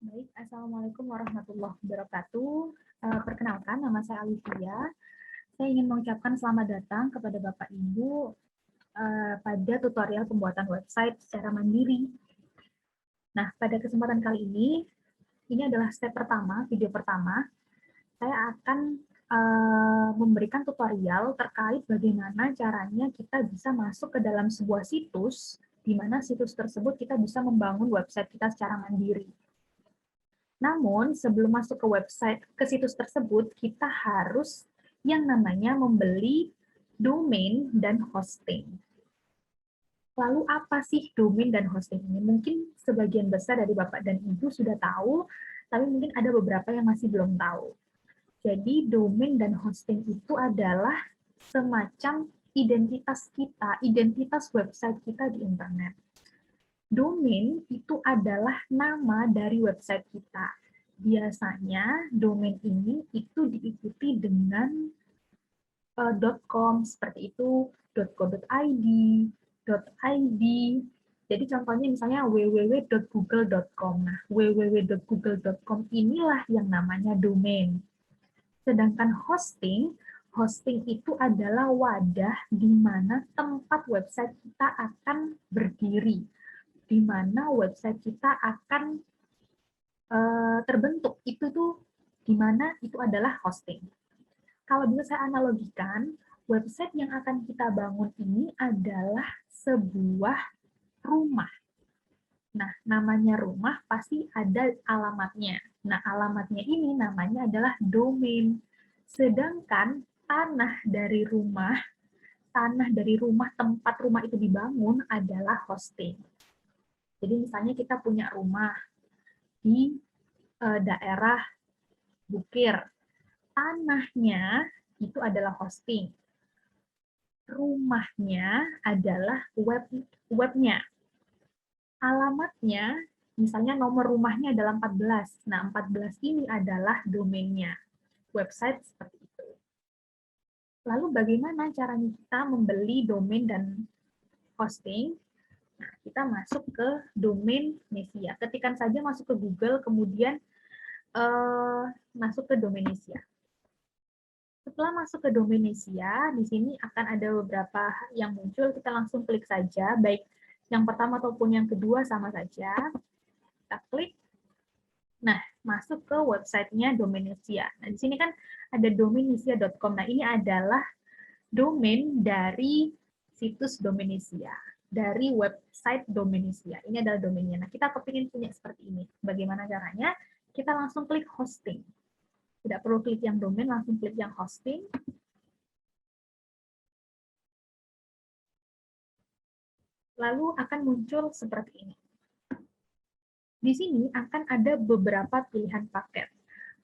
Baik, Assalamualaikum warahmatullahi wabarakatuh. Perkenalkan, nama saya Alivia. Saya ingin mengucapkan selamat datang kepada Bapak Ibu pada tutorial pembuatan website secara mandiri. Nah, pada kesempatan kali ini adalah step pertama, video pertama. Saya akan memberikan tutorial terkait bagaimana caranya kita bisa masuk ke dalam sebuah situs, di mana situs tersebut kita bisa membangun website kita secara mandiri. Namun, sebelum masuk ke website, ke situs tersebut, kita harus yang namanya membeli domain dan hosting. Lalu apa sih domain dan hosting ini? Mungkin sebagian besar dari Bapak dan Ibu sudah tahu, tapi mungkin ada beberapa yang masih belum tahu. Jadi, domain dan hosting itu adalah semacam identitas kita, identitas website kita di internet. Domain itu adalah nama dari website kita. Biasanya domain ini itu diikuti dengan .com seperti itu, .co.id, .id. Jadi contohnya misalnya www.google.com. Nah, www.google.com inilah yang namanya domain. Sedangkan hosting, hosting itu adalah wadah di mana tempat website kita akan berdiri, di mana website kita akan terbentuk. Itu tuh di mana itu adalah hosting. Kalau bisa saya analogikan, website yang akan kita bangun ini adalah sebuah rumah. Nah, namanya rumah pasti ada alamatnya. Nah, alamatnya ini namanya adalah domain. Sedangkan tanah dari rumah tempat rumah itu dibangun adalah hosting. Jadi misalnya kita punya rumah di daerah Bukir. Tanahnya itu adalah hosting. Rumahnya adalah webnya. Alamatnya, misalnya nomor rumahnya adalah 14. Nah, 14 ini adalah domainnya. Website seperti itu. Lalu bagaimana caranya kita membeli domain dan hosting? Nah, kita masuk ke domain Nesia. Ketikkan saja masuk ke Google, kemudian masuk ke domain Nesia. Setelah masuk ke domain Nesia, di sini akan ada beberapa yang muncul. Kita langsung klik saja, baik yang pertama ataupun yang kedua sama saja. Kita klik. Nah, masuk ke websitenya domain Nesia. Nah, di sini kan ada domainnesia.com. Nah, ini adalah domain dari situs domain Nesia, dari website domain Nesia. Ini adalah domainnya. Nah, kita kepingin punya seperti ini. Bagaimana caranya? Kita langsung klik hosting. Tidak perlu klik yang domain, langsung klik yang hosting. Lalu akan muncul seperti ini. Di sini akan ada beberapa pilihan paket.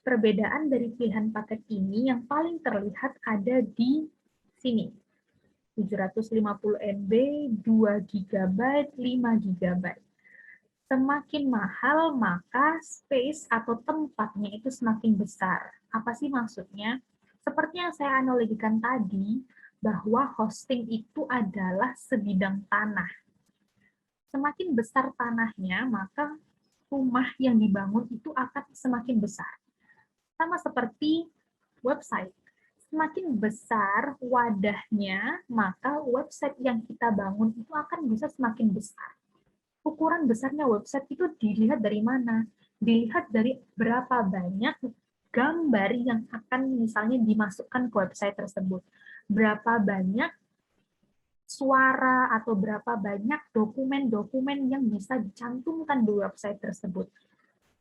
Perbedaan dari pilihan paket ini yang paling terlihat ada di sini. 750 MB, 2 GB, 5 GB. Semakin mahal, maka space atau tempatnya itu semakin besar. Apa sih maksudnya? Seperti yang saya analogikan tadi, bahwa hosting itu adalah sebidang tanah. Semakin besar tanahnya, maka rumah yang dibangun itu akan semakin besar. Sama seperti website. Semakin besar wadahnya, maka website yang kita bangun itu akan bisa semakin besar. Ukuran besarnya website itu dilihat dari mana? Dilihat dari berapa banyak gambar yang akan misalnya dimasukkan ke website tersebut. Berapa banyak suara atau berapa banyak dokumen-dokumen yang bisa dicantumkan di website tersebut.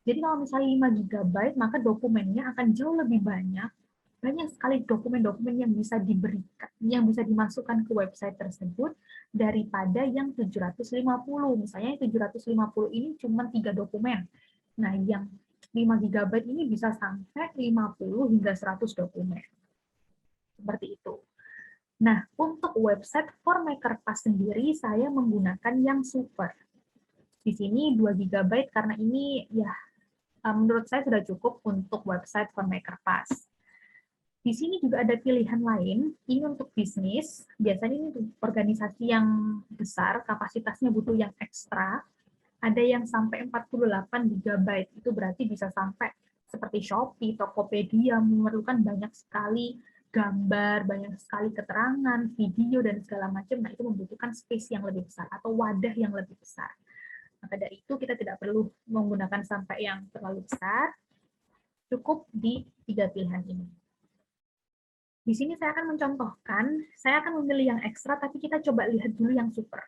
Jadi kalau misalnya 5 GB, maka dokumennya akan jauh lebih banyak. Banyak sekali dokumen-dokumen yang bisa diberikan, yang bisa dimasukkan ke website tersebut daripada yang 750. Misalnya 750 ini cuma 3 dokumen. Nah, yang 5 GB ini bisa sampai 50 hingga 100 dokumen. Seperti itu. Nah, untuk website ForMaker Pass sendiri, saya menggunakan yang super. Di sini 2 GB karena ini ya menurut saya sudah cukup untuk website ForMaker Pass. Di sini juga ada pilihan lain, ini untuk bisnis, biasanya ini untuk organisasi yang besar, kapasitasnya butuh yang ekstra. Ada yang sampai 48 GB, itu berarti bisa sampai seperti Shopee, Tokopedia, memerlukan banyak sekali gambar, banyak sekali keterangan, video, dan segala macam. Nah, itu membutuhkan space yang lebih besar atau wadah yang lebih besar. Maka dari itu kita tidak perlu menggunakan sampai yang terlalu besar, cukup di 3 pilihan ini. Di sini saya akan mencontohkan, saya akan memilih yang ekstra, tapi kita coba lihat dulu yang super.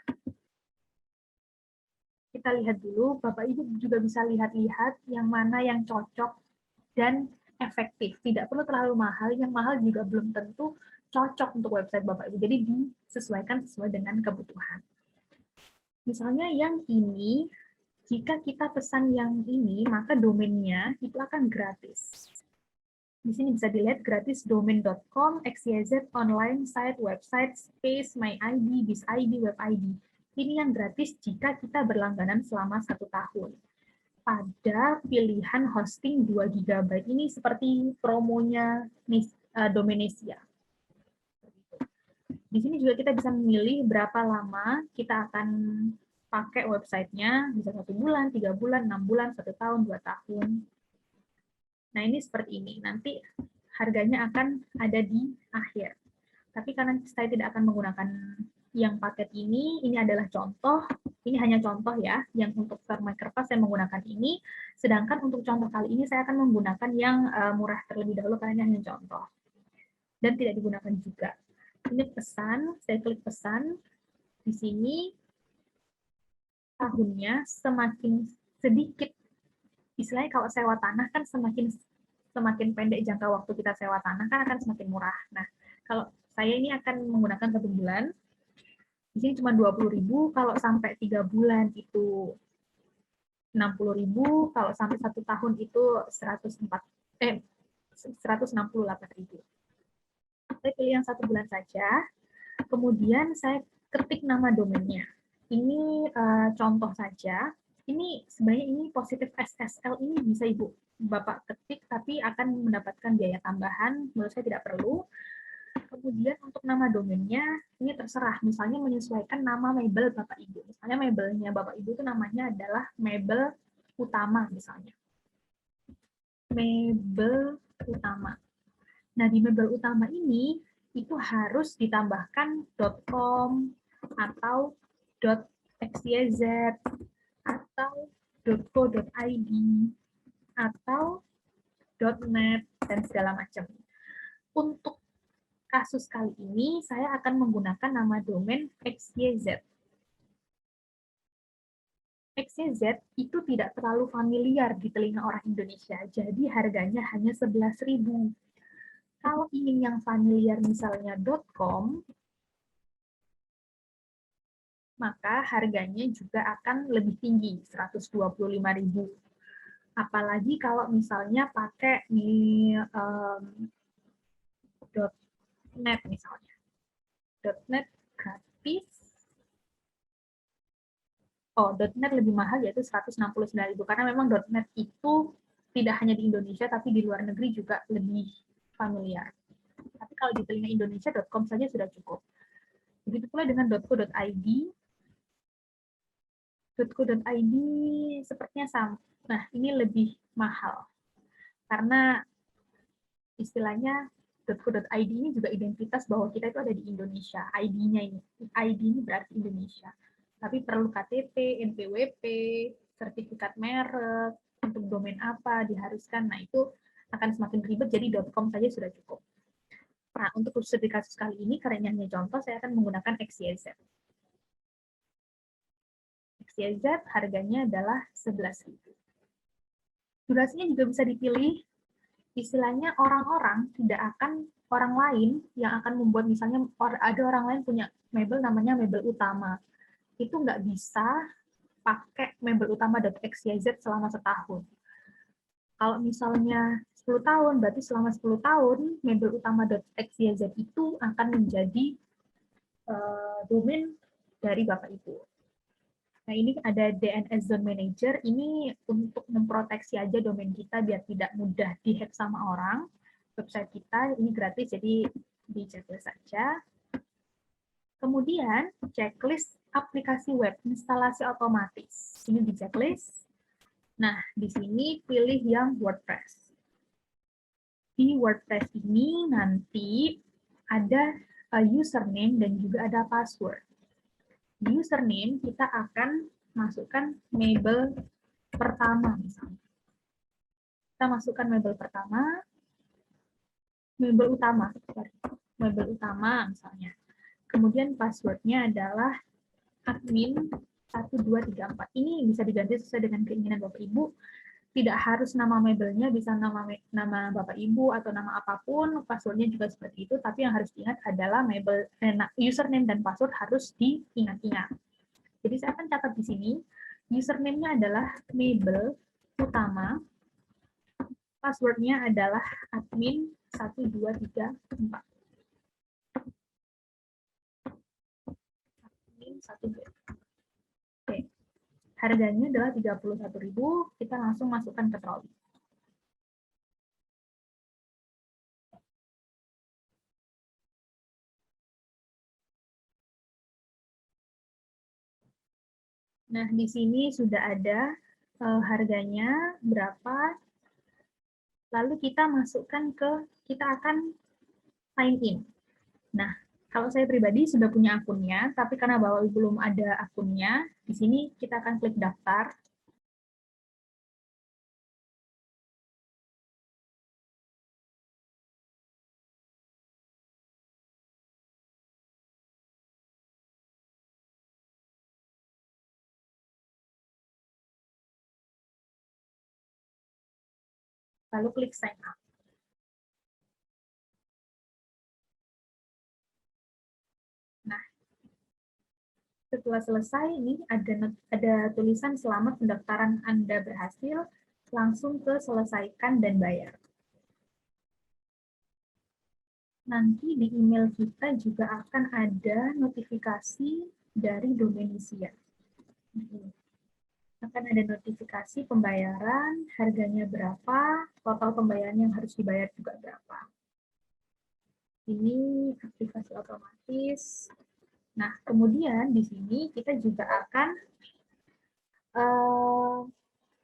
Kita lihat dulu, Bapak Ibu juga bisa lihat-lihat yang mana yang cocok dan efektif. Tidak perlu terlalu mahal, yang mahal juga belum tentu cocok untuk website Bapak Ibu. Jadi disesuaikan sesuai dengan kebutuhan. Misalnya yang ini, jika kita pesan yang ini, maka domainnya itu akan gratis. Di sini bisa dilihat gratis domain.com, xyz, online site, website, space, my ID, bis ID, web ID. Ini yang gratis jika kita berlangganan selama 1 tahun. Pada pilihan hosting 2 GB ini seperti promonya Domanesia. Di sini juga kita bisa memilih berapa lama kita akan pakai websitenya, bisa 1 bulan, 3 bulan, 6 bulan, 1 tahun, 2 tahun. Nah, ini seperti ini. Nanti harganya akan ada di akhir. Tapi karena saya tidak akan menggunakan yang paket ini adalah contoh, ini hanya contoh ya, yang untuk Kermas saya menggunakan ini, sedangkan untuk contoh kali ini saya akan menggunakan yang murah terlebih dahulu karena ini hanya contoh. Dan tidak digunakan juga. Ini pesan, saya klik pesan, di sini tahunnya semakin sedikit, istilahnya kalau sewa tanah kan semakin pendek jangka waktu kita sewa tanah kan akan semakin murah. Nah, kalau saya ini akan menggunakan 1 bulan, di sini cuma 20.000, kalau sampai 3 bulan itu 60.000, kalau sampai 1 tahun itu 168.000. Saya pilih yang 1 bulan saja, kemudian saya ketik nama domainnya. Ini contoh saja. Ini sebenarnya ini positif SSL ini bisa Ibu Bapak ketik, tapi akan mendapatkan biaya tambahan. Menurut saya tidak perlu. Kemudian untuk nama domainnya, ini terserah. Misalnya menyesuaikan nama mebel Bapak Ibu. Misalnya mebelnya Bapak Ibu itu namanya adalah mebel utama misalnya. Mebel utama. Nah, di mebel utama ini, itu harus ditambahkan .com atau .xyz atau .co.id atau .net dan segala macam. Untuk kasus kali ini, saya akan menggunakan nama domain XYZ. XYZ itu tidak terlalu familiar di telinga orang Indonesia, jadi harganya hanya 11.000. Kalau ingin yang familiar misalnya .com, maka harganya juga akan lebih tinggi, 125.000. Apalagi kalau misalnya pakai .net misalnya. .net gratis. Oh, .net lebih mahal yaitu 169.000 karena memang .net itu tidak hanya di Indonesia tapi di luar negeri juga lebih familiar. Tapi kalau di telinga Indonesia .com saja sudah cukup. Begitu pula dengan .co.id. .co.id sepertinya sama. Nah, ini lebih mahal. Karena istilahnya .co.id ini juga identitas bahwa kita itu ada di Indonesia. ID-nya ini. ID ini berarti Indonesia. Tapi perlu KTP, NPWP, sertifikat merek, untuk domain apa diharuskan. Nah, itu akan semakin ribet, jadi .com saja sudah cukup. Nah, untuk khusus di kasus kali ini, karena hanya contoh, saya akan menggunakan XYZ. XYZ harganya adalah 11.000. Durasinya juga bisa dipilih, istilahnya orang-orang tidak akan, orang lain yang akan membuat, misalnya ada orang lain punya mebel namanya mebel utama, itu nggak bisa pakai mebel utama.xyz selama setahun. Kalau misalnya 10 tahun, berarti selama 10 tahun, mebel utama.xyz itu akan menjadi domain dari Bapak Ibu. Nah, ini ada DNS Zone Manager, ini untuk memproteksi aja domain kita biar tidak mudah dihack sama orang. Website kita ini gratis, jadi dicek saja. Kemudian, checklist aplikasi web, instalasi otomatis. Ini di checklist. Nah, di sini pilih yang WordPress. Di WordPress ini nanti ada username dan juga ada password. Di username kita akan masukkan Mabel pertama misalnya. Kita masukkan Mabel pertama, Mabel utama, Mabel utama misalnya. Kemudian passwordnya adalah admin 1234. Ini bisa diganti sesuai dengan keinginan Bapak Ibu. Tidak harus nama Mabelnya, bisa nama Bapak Ibu atau nama apapun, passwordnya juga seperti itu, tapi yang harus diingat adalah Mabel, username dan password harus diingat-ingat. Jadi saya akan catat di sini, username-nya adalah Mabel utama, passwordnya adalah admin 1234. Admin 1234. Oke. Harganya adalah 31.000, kita langsung masukkan ke troli. Nah, di sini sudah ada harganya berapa, lalu kita masukkan kita akan sign in. Nah, kalau saya pribadi sudah punya akunnya, tapi karena Bapak Ibu belum ada akunnya, di sini kita akan klik daftar. Lalu klik sign up. Nah, setelah selesai, ini ada tulisan selamat pendaftaran Anda berhasil, langsung ke selesaikan dan bayar. Nanti di email kita juga akan ada notifikasi dari Domenisia. Akan ada notifikasi pembayaran, harganya berapa, total pembayaran yang harus dibayar juga berapa. Ini aktivasi otomatis. Nah, kemudian di sini kita juga akan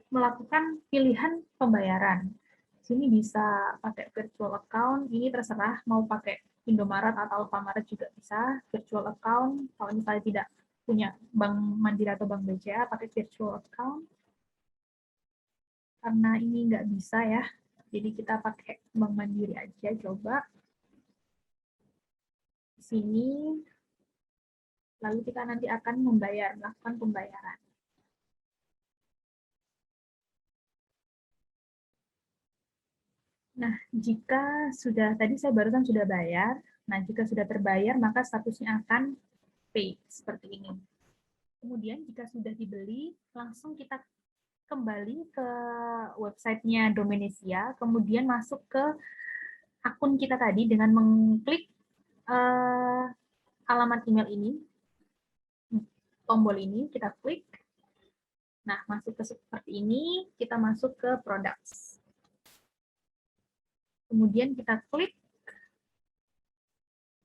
melakukan pilihan pembayaran. Sini bisa pakai virtual account, ini terserah mau pakai Indomaret atau Alfamaret juga bisa. Virtual account, kalau misalnya tidak punya Bank Mandiri atau Bank BCA, pakai virtual account. Karena ini nggak bisa ya, jadi kita pakai Bank Mandiri aja, coba. Di sini, lalu kita nanti akan melakukan pembayaran. Nah, jika tadi saya barusan sudah bayar, nah jika sudah terbayar, maka statusnya akan paid, seperti ini. Kemudian jika sudah dibeli, langsung kita kembali ke websitenya Domenisia, kemudian masuk ke akun kita tadi dengan mengklik alamat email ini, tombol ini, kita klik. Nah, masuk ke seperti ini, kita masuk ke products. Kemudian kita klik,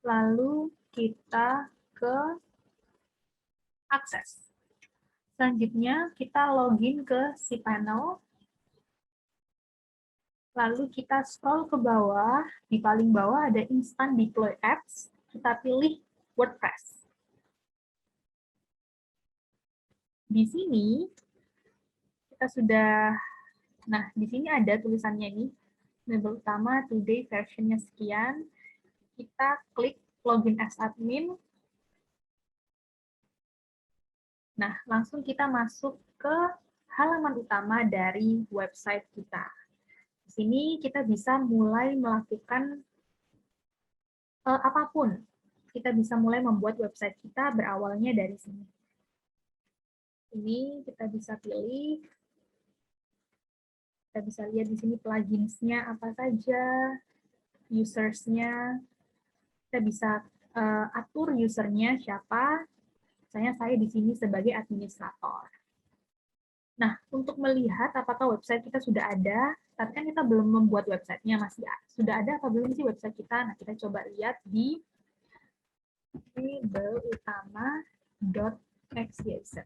lalu kita ke akses. Selanjutnya, kita login ke cPanel. Lalu kita scroll ke bawah, di paling bawah ada Instant Deploy Apps. Kita pilih WordPress. Di sini, kita sudah, nah di sini ada tulisannya ini, label utama, today versionnya sekian. Kita klik login as admin. Nah, langsung kita masuk ke halaman utama dari website kita. Di sini kita bisa mulai melakukan apapun. Kita bisa mulai membuat website kita berawalnya dari sini. Ini kita bisa pilih. Kita bisa lihat di sini plugins-nya apa saja, users-nya. Kita bisa atur user-nya siapa. Misalnya saya di sini sebagai administrator. Nah, untuk melihat apakah website kita sudah ada, tapi kan kita belum membuat websitenya, sudah ada apa belum sih website kita? Nah, kita coba lihat di Variabel utama dot xyz.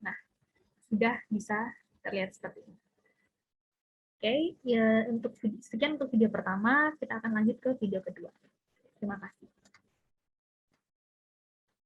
Nah, sudah bisa terlihat seperti ini. Oke, ya, sekian untuk video pertama. Kita akan lanjut ke video kedua. Terima kasih.